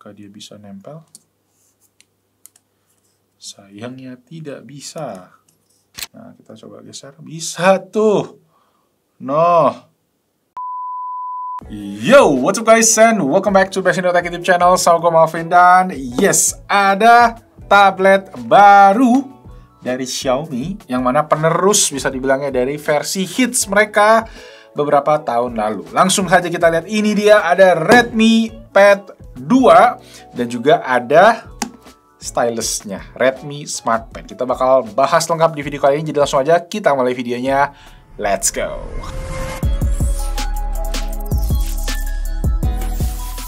Apakah dia bisa nempel? Sayangnya tidak bisa. Nah, kita coba geser. Bisa tuh. No. Yo, what's up guys, and welcome back to Best Indo Tech YouTube channel. Sama gue Malvin, dan yes, ada tablet baru dari Xiaomi, yang mana penerus bisa dibilangnya dari versi hits mereka beberapa tahun lalu. Langsung saja kita lihat, ini dia, ada Redmi Pad 2 dan juga ada stylusnya, Redmi Smart Pen. Kita bakal bahas lengkap di video kali ini, jadi langsung aja kita mulai videonya. Let's go.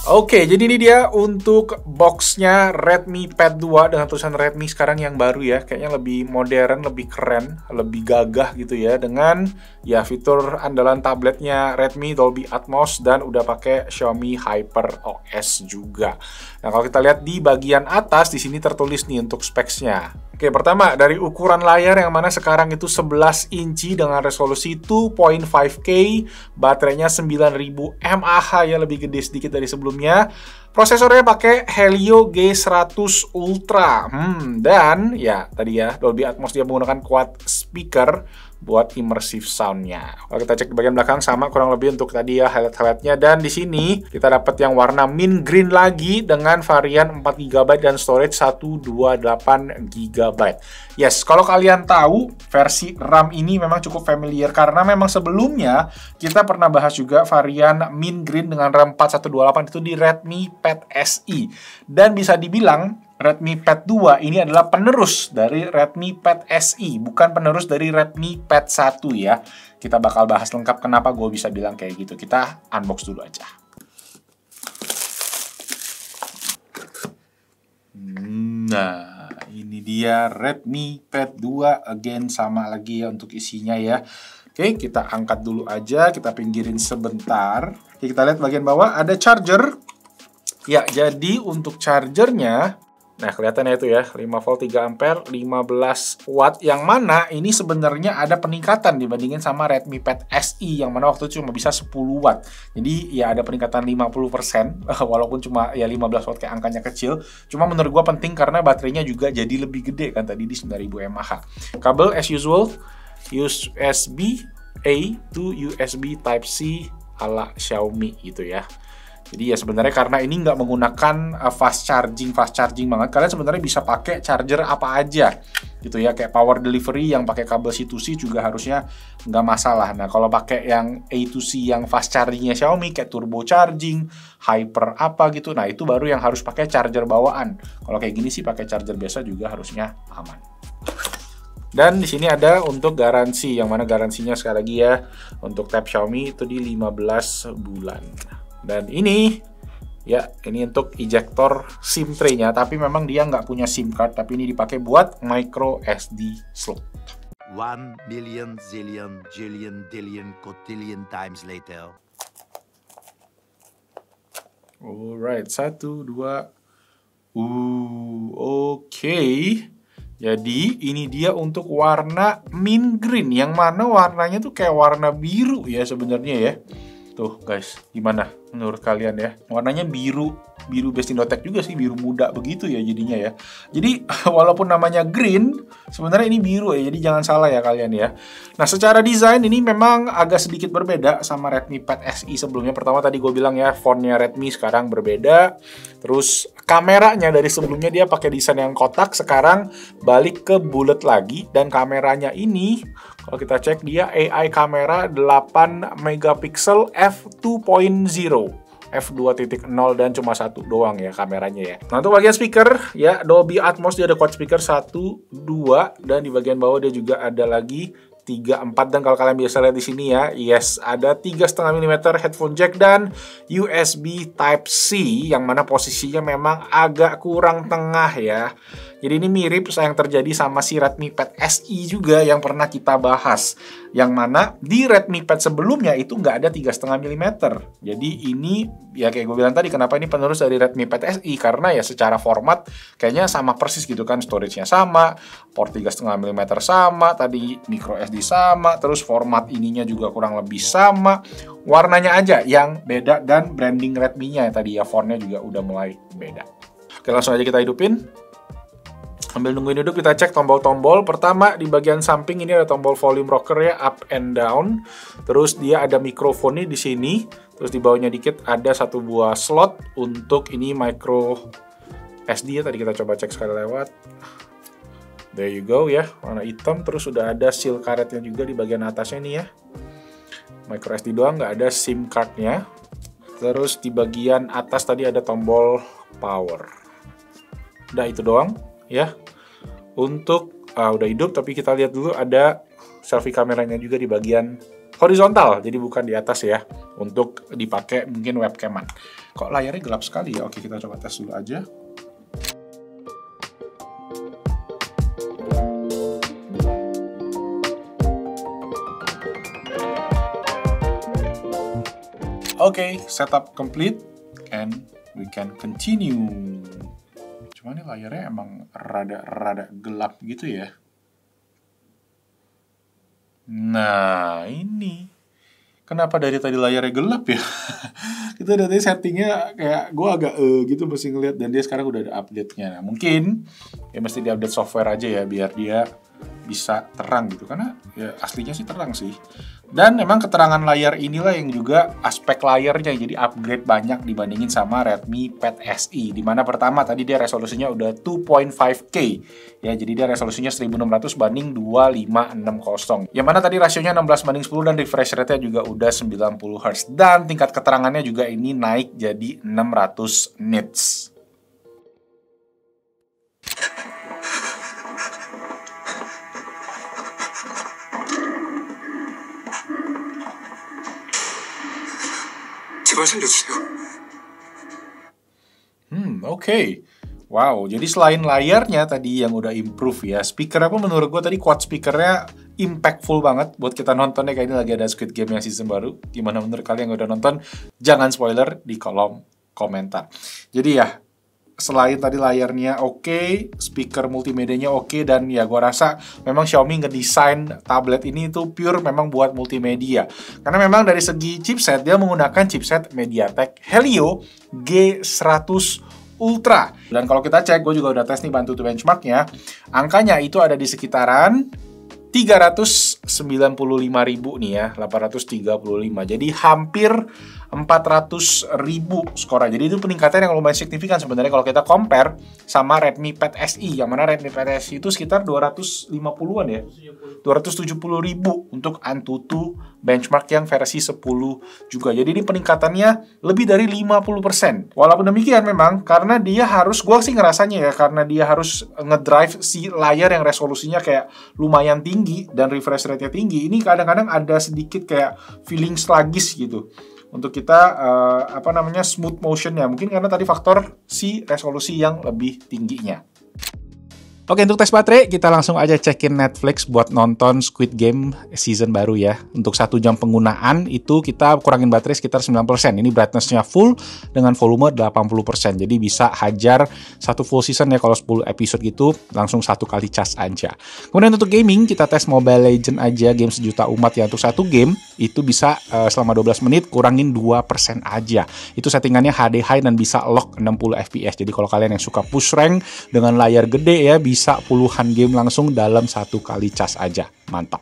Oke, jadi ini dia untuk boxnya Redmi Pad 2 dengan tulisan Redmi sekarang yang baru ya. Kayaknya lebih modern, lebih keren, lebih gagah gitu ya. Dengan ya fitur andalan tabletnya Redmi Dolby Atmos dan udah pakai Xiaomi HyperOS juga. Nah, kalau kita lihat di bagian atas, di sini tertulis nih untuk specs-nya. Oke, pertama dari ukuran layar yang mana sekarang itu 11 inci dengan resolusi 2.5K, baterainya 9000 mAh ya, lebih gede sedikit dari sebelumnya. Prosesornya pakai Helio G100 Ultra. Dan ya tadi ya, Dolby Atmos dia menggunakan quad speaker buat immersive soundnya. Kalau kita cek di bagian belakang sama kurang lebih untuk tadi ya highlight-highlightnya, dan di sini kita dapat yang warna mint green lagi dengan varian 4GB dan storage 128GB. Yes, kalau kalian tahu versi RAM ini memang cukup familiar karena memang sebelumnya kita pernah bahas juga varian mint green dengan RAM 4128 itu di Redmi Pad SE, dan bisa dibilang Redmi Pad 2 ini adalah penerus dari Redmi Pad SE, bukan penerus dari Redmi Pad 1 ya. Kita bakal bahas lengkap kenapa gue bisa bilang kayak gitu. Kita unbox dulu aja. Nah, ini dia Redmi Pad 2, again sama lagi ya untuk isinya ya. Oke, kita angkat dulu aja, kita pinggirin sebentar. Oke, kita lihat bagian bawah ada charger. Ya, jadi untuk chargernya, nah, kelihatannya itu ya, 5 volt 3 ampere, 15 watt, yang mana ini sebenarnya ada peningkatan dibandingin sama Redmi Pad SE, yang mana waktu itu cuma bisa 10 watt. Jadi ya ada peningkatan 50%, walaupun cuma ya 15 watt, kayak angkanya kecil. Cuma menurut gua penting karena baterainya juga jadi lebih gede kan, tadi di 9000 mAh. Kabel as usual, USB A to USB Type-C ala Xiaomi gitu ya. Jadi ya sebenarnya karena ini nggak menggunakan fast charging banget, kalian sebenarnya bisa pakai charger apa aja gitu ya, kayak power delivery yang pakai kabel C2C juga harusnya nggak masalah. Nah, kalau pakai yang A2C yang fast chargingnya Xiaomi kayak turbo charging, hyper apa gitu, nah itu baru yang harus pakai charger bawaan. Kalau kayak gini sih pakai charger biasa juga harusnya aman. Dan di sini ada untuk garansi, yang mana garansinya sekali lagi ya untuk tab Xiaomi itu di 15 bulan. Dan ini ya, ini untuk ejector SIM tray-nya, tapi memang dia nggak punya SIM card, tapi ini dipakai buat micro SD slot. 1 million zillion jillion dillion cotillion times later. Alright, 1, 2. Oke. Jadi ini dia untuk warna mint green, yang mana warnanya tuh kayak warna biru ya sebenarnya ya. Tuh guys, gimana menurut kalian ya? Warnanya biru Best Indo Tech juga sih, biru muda begitu ya jadinya ya. Jadi walaupun namanya green, sebenarnya ini biru ya, jadi jangan salah ya kalian ya. Nah, secara desain ini memang agak sedikit berbeda sama Redmi Pad SE sebelumnya. Pertama tadi gue bilang ya, fontnya Redmi sekarang berbeda. Terus kameranya dari sebelumnya dia pakai desain yang kotak, sekarang balik ke bulat lagi. Dan kameranya ini, kalau kita cek, dia AI kamera 8 megapiksel f2.0. f2.0 dan cuma satu doang ya kameranya ya. Nah, untuk bagian speaker ya, Dolby Atmos dia ada quad speaker 1, 2, dan di bagian bawah dia juga ada lagi 3, 4, dan kalau kalian bisa lihat di sini ya, yes, ada 3,5 mm headphone jack dan USB Type-C, yang mana posisinya memang agak kurang tengah ya. Jadi ini mirip yang terjadi sama si Redmi Pad SE juga yang pernah kita bahas. Yang mana di Redmi Pad sebelumnya itu nggak ada 3,5 mm. Jadi ini ya kayak gue bilang tadi, kenapa ini penerus dari Redmi Pad SE, karena ya secara format kayaknya sama persis gitu kan, storage-nya sama, port 3,5 mm sama, tadi micro SD sama, terus format ininya juga kurang lebih sama, warnanya aja yang beda dan branding Redmi-nya tadi ya fontnya juga udah mulai beda. Oke, langsung aja kita hidupin. Sambil nungguin hidup, kita cek tombol-tombol. Pertama, di bagian samping ini ada tombol volume rocker ya, up and down. Terus dia ada mikrofonnya di sini. Terus di bawahnya dikit ada satu buah slot untuk ini micro SD ya. Tadi kita coba cek sekali lewat. There you go ya, warna hitam. Terus udah ada seal karetnya juga di bagian atasnya nih ya. Micro SD doang, nggak ada SIM card-nya. Terus di bagian atas tadi ada tombol power. Udah itu doang ya. Untuk udah hidup, tapi kita lihat dulu ada selfie kameranya juga di bagian horizontal, jadi bukan di atas ya, untuk dipakai mungkin webcaman. Kok layarnya gelap sekali ya? Oke, kita coba tes dulu aja. Oke, setup complete and we can continue. Cuma ini layarnya emang rada gelap gitu ya. Nah, ini. Kenapa dari tadi layarnya gelap ya? Kita dari tadi settingnya kayak gue agak gitu mesti ngeliat, dan dia sekarang udah ada update-nya. Nah, mungkin ya mesti di-update software aja ya biar dia bisa terang gitu, karena ya aslinya sih terang sih. Dan memang keterangan layar inilah yang juga aspek layarnya jadi upgrade banyak dibandingin sama Redmi Pad SE, dimana pertama tadi dia resolusinya udah 2.5K ya, jadi dia resolusinya 1600 banding 2560, yang mana tadi rasionya 16:10 dan refresh rate-nya juga udah 90 Hz, dan tingkat keterangannya juga ini naik jadi 600 nits. Oke. Wow, jadi selain layarnya tadi yang udah improve ya, speakernya pun menurut gue tadi quad speakernya impactful banget buat kita nontonnya. Kayak ini lagi ada Squid Game yang season baru. Gimana menurut kalian yang udah nonton? Jangan spoiler di kolom komentar. Jadi ya, selain tadi layarnya oke, speaker multimedianya oke, dan ya gua rasa memang Xiaomi ngedesain tablet ini tuh pure memang buat multimedia. Karena memang dari segi chipset dia menggunakan chipset MediaTek Helio G100 Ultra. Dan kalau kita cek, gue juga udah tes nih, bantu tuh benchmarknya, angkanya itu ada di sekitaran 395.000 nih ya, 835. Jadi hampir 400.000 skornya. Jadi itu peningkatan yang lumayan signifikan sebenarnya kalau kita compare sama Redmi Pad SE, yang mana Redmi Pad SE itu sekitar 250-an ya, 270.000 untuk Antutu benchmark yang versi 10 juga. Jadi ini peningkatannya lebih dari 50%. Walaupun demikian memang karena dia harus, gue sih ngerasanya ya, karena dia harus ngedrive si layar yang resolusinya kayak lumayan tinggi dan refresh rate-nya tinggi, ini kadang-kadang ada sedikit kayak feeling sluggish gitu untuk kita smooth motion-nya, mungkin karena tadi faktor si resolusi yang lebih tingginya. Oke, untuk tes baterai, kita langsung aja cekin Netflix buat nonton Squid Game season baru ya. Untuk 1 jam penggunaan, itu kita kurangin baterai sekitar 9%. Ini brightness-nya full dengan volume 80%. Jadi bisa hajar 1 full season ya, kalau 10 episode gitu, langsung 1 kali cas aja. Kemudian untuk gaming, kita tes Mobile Legends aja, game sejuta umat ya. Untuk 1 game, itu bisa selama 12 menit, kurangin 2% aja. Itu settingannya HD high dan bisa lock 60 fps. Jadi kalau kalian yang suka push rank dengan layar gede ya, bisa puluhan game langsung dalam 1 kali cas aja. Mantap.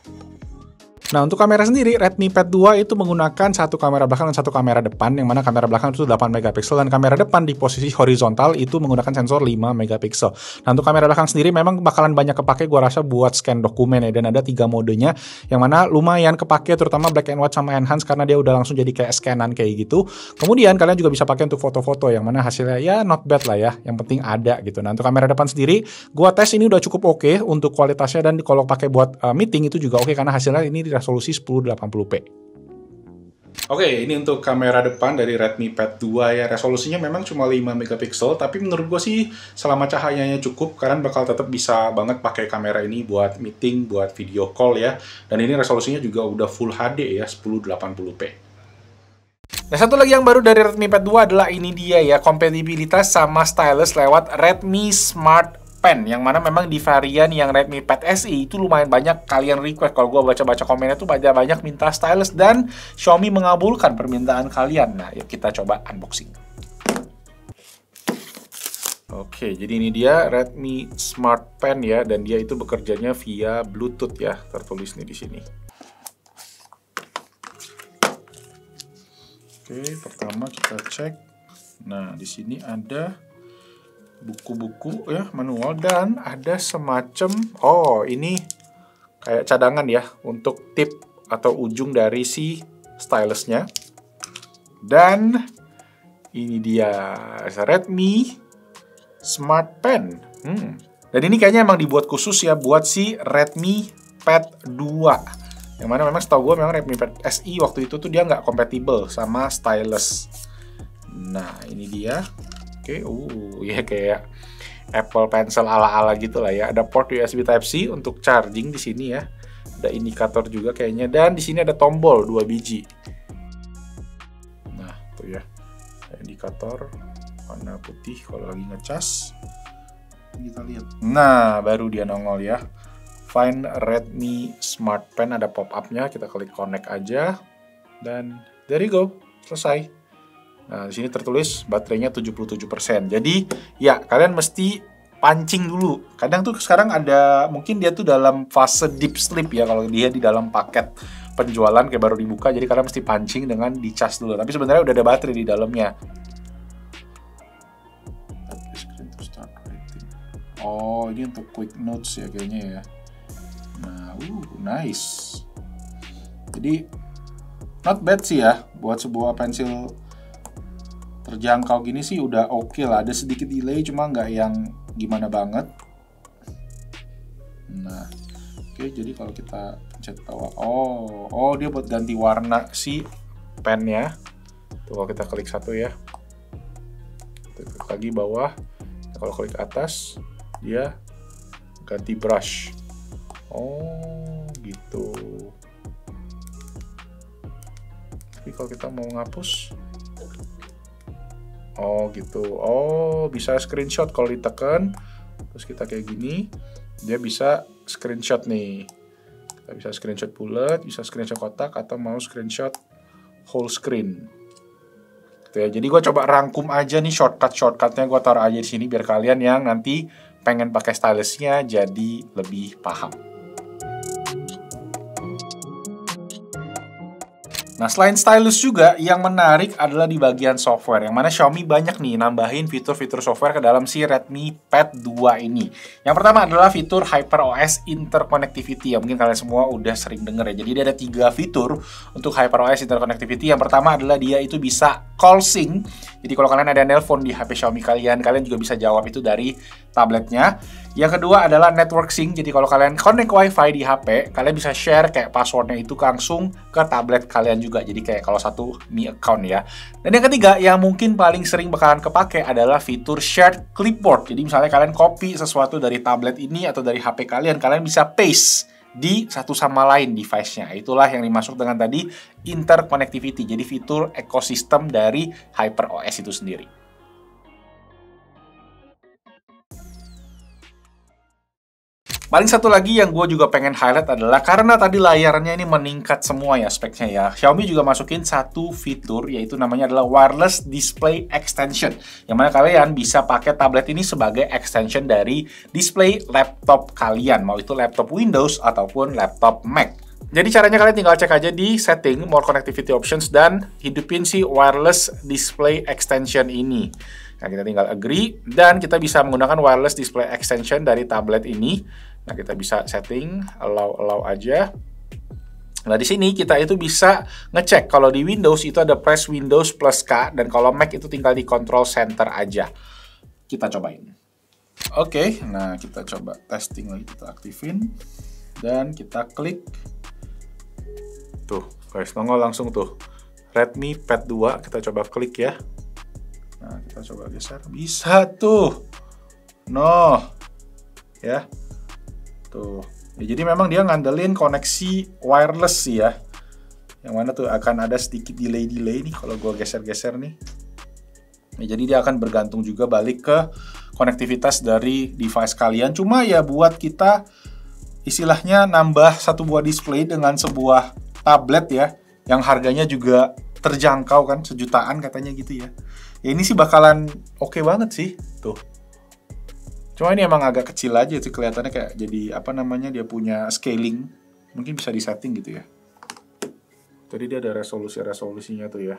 Nah, untuk kamera sendiri, Redmi Pad 2 itu menggunakan 1 kamera belakang dan 1 kamera depan, yang mana kamera belakang itu 8 megapiksel dan kamera depan di posisi horizontal itu menggunakan sensor 5 megapiksel. Nah, untuk kamera belakang sendiri memang bakalan banyak kepake gua rasa buat scan dokumen ya, dan ada 3 modenya yang mana lumayan kepake, terutama black and white sama enhance, karena dia udah langsung jadi kayak scanan kayak gitu. Kemudian kalian juga bisa pakai untuk foto-foto, yang mana hasilnya ya not bad lah ya, yang penting ada gitu. Nah, untuk kamera depan sendiri, gua tes ini udah cukup oke untuk kualitasnya, dan kalau pakai buat meeting itu juga oke karena hasilnya ini di resolusi 1080p. Oke, ini untuk kamera depan dari Redmi Pad 2 ya. Resolusinya memang cuma 5 megapiksel, tapi menurut gue sih selama cahayanya cukup, kalian bakal tetap bisa banget pakai kamera ini buat meeting, buat video call ya. Dan ini resolusinya juga udah Full HD ya, 1080p. Nah, satu lagi yang baru dari Redmi Pad 2 adalah ini dia ya, kompatibilitas sama stylus lewat Redmi Smart Pen, yang mana memang di varian yang Redmi Pad SE itu lumayan banyak kalian request. Kalau gue baca-baca komennya tuh banyak minta stylus, dan Xiaomi mengabulkan permintaan kalian. Nah, yuk kita coba unboxing. Oke, jadi ini dia Redmi Smart Pen ya, dan dia itu bekerjanya via Bluetooth ya, tertulis nih di sini. Oke, pertama kita cek. Nah, di sini ada buku-buku ya, manual, dan ada semacam, oh ini kayak cadangan ya untuk tip atau ujung dari si stylusnya. Dan ini dia Redmi Smart Pen. Dan ini kayaknya emang dibuat khusus ya buat si Redmi Pad 2. Yang mana memang setahu gue memang Redmi Pad SE waktu itu tuh dia nggak kompatibel sama stylus. Nah, ini dia. Oke, ya kayak Apple Pencil ala-ala gitu lah ya. Ada port USB Type-C untuk charging di sini ya. Ada indikator juga kayaknya, dan di sini ada tombol 2 biji. Nah, tuh ya. Ada indikator warna putih kalau lagi ngecas. Kita lihat. Nah, baru dia nongol ya. Find Redmi Smart Pen, ada pop-up-nya, kita klik connect aja. Dan there you go, selesai. Nah, di sini tertulis baterainya 77%. Jadi, ya kalian mesti pancing dulu. Kadang tuh sekarang ada, mungkin dia tuh dalam fase deep sleep ya, kalau dia di dalam paket penjualan kayak baru dibuka, jadi kalian mesti pancing dengan dicas dulu. Tapi sebenarnya udah ada baterai di dalamnya. Oh, ini untuk quick notes ya kayaknya ya. Nah, nice. Jadi, not bad sih ya, buat sebuah pensil terjangkau gini sih udah oke lah. Ada sedikit delay, cuma nggak yang gimana banget. Nah, oke, jadi kalau kita pencet bawah, oh dia buat ganti warna si pennya. Tuh, kalau kita klik satu ya, klik lagi bawah. Nah, kalau klik atas, dia ganti brush. Oh, gitu. Tapi kalau kita mau ngapus, oh gitu. Oh, bisa screenshot kalau ditekan. Terus kita kayak gini, dia bisa screenshot nih. Kita bisa screenshot bulat, bisa screenshot kotak, atau mau screenshot whole screen. Gitu ya. Jadi gue coba rangkum aja nih shortcutnya, gue taruh aja di sini biar kalian yang nanti pengen pakai stylusnya jadi lebih paham. Nah, selain stylus juga, yang menarik adalah di bagian software, yang mana Xiaomi banyak nih nambahin fitur-fitur software ke dalam si Redmi Pad 2 ini. Yang pertama adalah fitur HyperOS Interconnectivity, yang mungkin kalian semua udah sering denger ya. Jadi ada 3 fitur untuk HyperOS Interconnectivity. Yang pertama adalah dia itu bisa call sync. Jadi kalau kalian ada nelpon di HP Xiaomi kalian juga bisa jawab itu dari tabletnya. Yang kedua adalah network sync. Jadi kalau kalian connect WiFi di HP, kalian bisa share kayak passwordnya itu langsung ke tablet kalian juga. Jadi kayak kalau satu Mi account ya. Dan yang ketiga, yang mungkin paling sering bakalan kepake adalah fitur shared clipboard. Jadi misalnya kalian copy sesuatu dari tablet ini atau dari HP kalian bisa paste di satu sama lain device-nya. Itulah yang dimaksud dengan tadi interconnectivity. Jadi fitur ekosistem dari HyperOS itu sendiri. Paling satu lagi yang gue juga pengen highlight adalah karena tadi layarnya ini meningkat semua ya speknya ya. Xiaomi juga masukin satu fitur, yaitu namanya adalah Wireless Display Extension. Yang mana kalian bisa pakai tablet ini sebagai extension dari display laptop kalian. Mau itu laptop Windows ataupun laptop Mac. Jadi caranya kalian tinggal cek aja di setting, more connectivity options, dan hidupin si Wireless Display Extension ini. Nah, kita tinggal agree, dan kita bisa menggunakan Wireless Display Extension dari tablet ini. Nah, kita bisa setting, allow aja. Nah, di sini kita itu bisa ngecek kalau di Windows itu ada press Windows plus K, dan kalau Mac itu tinggal di control center aja. Kita cobain. Oke, nah kita coba testing lagi, kita aktifin, dan kita klik. Tuh, guys, nongol langsung tuh. Redmi Pad 2, kita coba klik ya. Nah, kita coba geser. Bisa tuh. No. Ya. Tuh. Ya, jadi memang dia ngandelin koneksi wireless sih ya. Yang mana tuh akan ada sedikit delay nih kalau gua geser-geser nih. Ya, jadi dia akan bergantung juga balik ke konektivitas dari device kalian. Cuma ya buat kita istilahnya nambah satu buah display dengan sebuah tablet ya, yang harganya juga terjangkau kan, sejutaan katanya gitu ya. Ya ini sih bakalan oke banget sih, tuh. Cuma ini emang agak kecil aja sih kelihatannya, kayak jadi apa namanya, dia punya scaling, mungkin bisa disetting gitu ya. Jadi dia ada resolusinya tuh ya.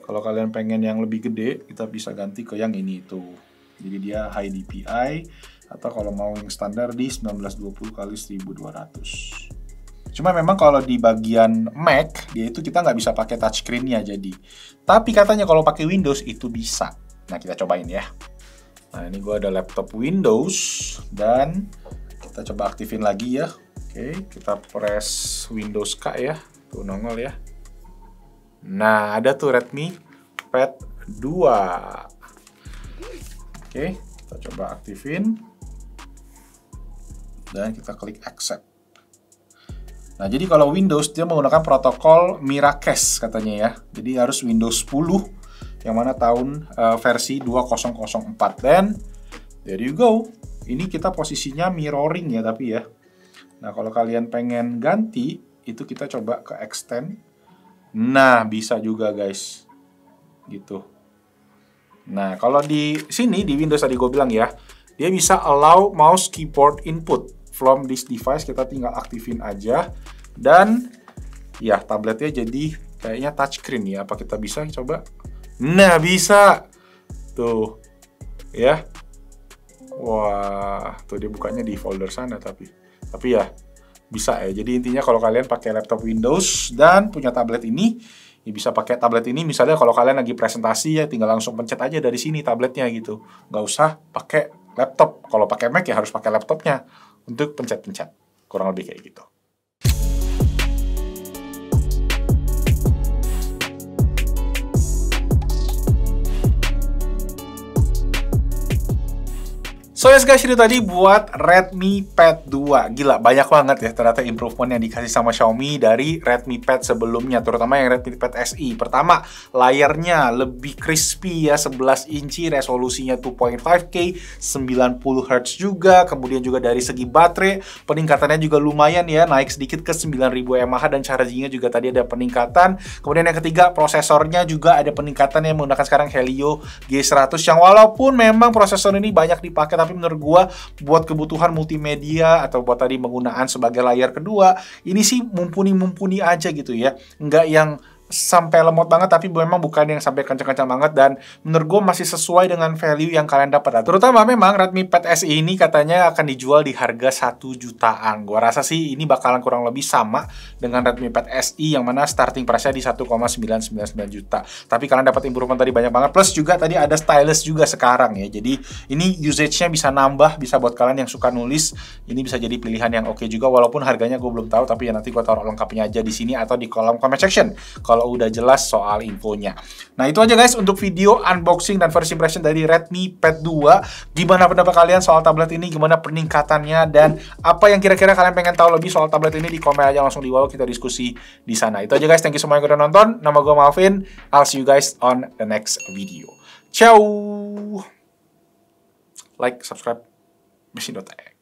Kalau kalian pengen yang lebih gede, kita bisa ganti ke yang ini tuh. Jadi dia high DPI, atau kalau mau yang standar di 1920x1200. Cuma memang kalau di bagian Mac, dia itu kita nggak bisa pakai touchscreen-nya jadi. Tapi katanya kalau pakai Windows itu bisa. Nah, kita cobain ya. Nah, ini gue ada laptop Windows, dan kita coba aktifin lagi ya. Oke, kita press Windows K ya. Tuh nongol ya. Nah, ada tuh Redmi Pad 2. Oke, kita coba aktifin. Dan kita klik accept. Nah, jadi kalau Windows dia menggunakan protokol Miracast katanya ya. Jadi harus Windows 10 yang mana tahun versi 2004. Dan there you go. Ini kita posisinya mirroring ya tapi ya. Nah, kalau kalian pengen ganti, itu kita coba ke extend. Nah, bisa juga guys. Gitu. Nah, kalau di sini, di Windows tadi gue bilang ya, dia bisa allow mouse keyboard input from this device. Kita tinggal aktifin aja. Dan, ya tabletnya jadi kayaknya touchscreen ya. Apa kita bisa coba? Nah, bisa. Tuh. Ya. Wah, tuh dia bukanya di folder sana tapi ya, bisa ya. Jadi intinya kalau kalian pakai laptop Windows dan punya tablet ini, ya bisa pakai tablet ini. Misalnya kalau kalian lagi presentasi ya tinggal langsung pencet aja dari sini tabletnya gitu. Nggak usah pakai laptop. Kalau pakai Mac ya harus pakai laptopnya untuk pencet-pencet. Kurang lebih kayak gitu. So yes guys, itu tadi buat Redmi Pad 2. Gila, banyak banget ya ternyata improvement yang dikasih sama Xiaomi dari Redmi Pad sebelumnya, terutama yang Redmi Pad SE. Pertama, layarnya lebih crispy ya, 11 inci, resolusinya 2.5K, 90Hz juga. Kemudian juga dari segi baterai, peningkatannya juga lumayan ya, naik sedikit ke 9000 mAh, dan chargingnya juga tadi ada peningkatan. Kemudian yang ketiga, prosesornya juga ada peningkatan yang menggunakan sekarang Helio G100, yang walaupun memang prosesor ini banyak dipakai, tapi menurut gua buat kebutuhan multimedia atau buat tadi penggunaan sebagai layar kedua, ini sih mumpuni aja gitu ya. Nggak yang sampai lemot banget, tapi memang bukan yang sampai kencang-kencang banget, dan menurut gue masih sesuai dengan value yang kalian dapat. Terutama memang Redmi Pad SE ini katanya akan dijual di harga 1 jutaan. Gue rasa sih ini bakalan kurang lebih sama dengan Redmi Pad SE yang mana starting price-nya di 1,999 juta. Tapi kalian dapat improvement tadi banyak banget, plus juga tadi ada stylus juga sekarang ya. Jadi ini usage-nya bisa nambah, bisa buat kalian yang suka nulis, ini bisa jadi pilihan yang oke juga, walaupun harganya gue belum tahu, tapi ya nanti gue taruh lengkapnya aja di sini atau di kolom comment section kalau udah jelas soal infonya. Nah, itu aja guys untuk video unboxing dan first impression dari Redmi Pad 2. Gimana pendapat kalian soal tablet ini? Gimana peningkatannya? Dan apa yang kira-kira kalian pengen tahu lebih soal tablet ini? Di komen aja langsung di bawah, kita diskusi di sana. Itu aja guys, thank you semuanya yang udah nonton. Nama gue Malvin. I'll see you guys on the next video. Ciao! Like, subscribe, Mesin.tech.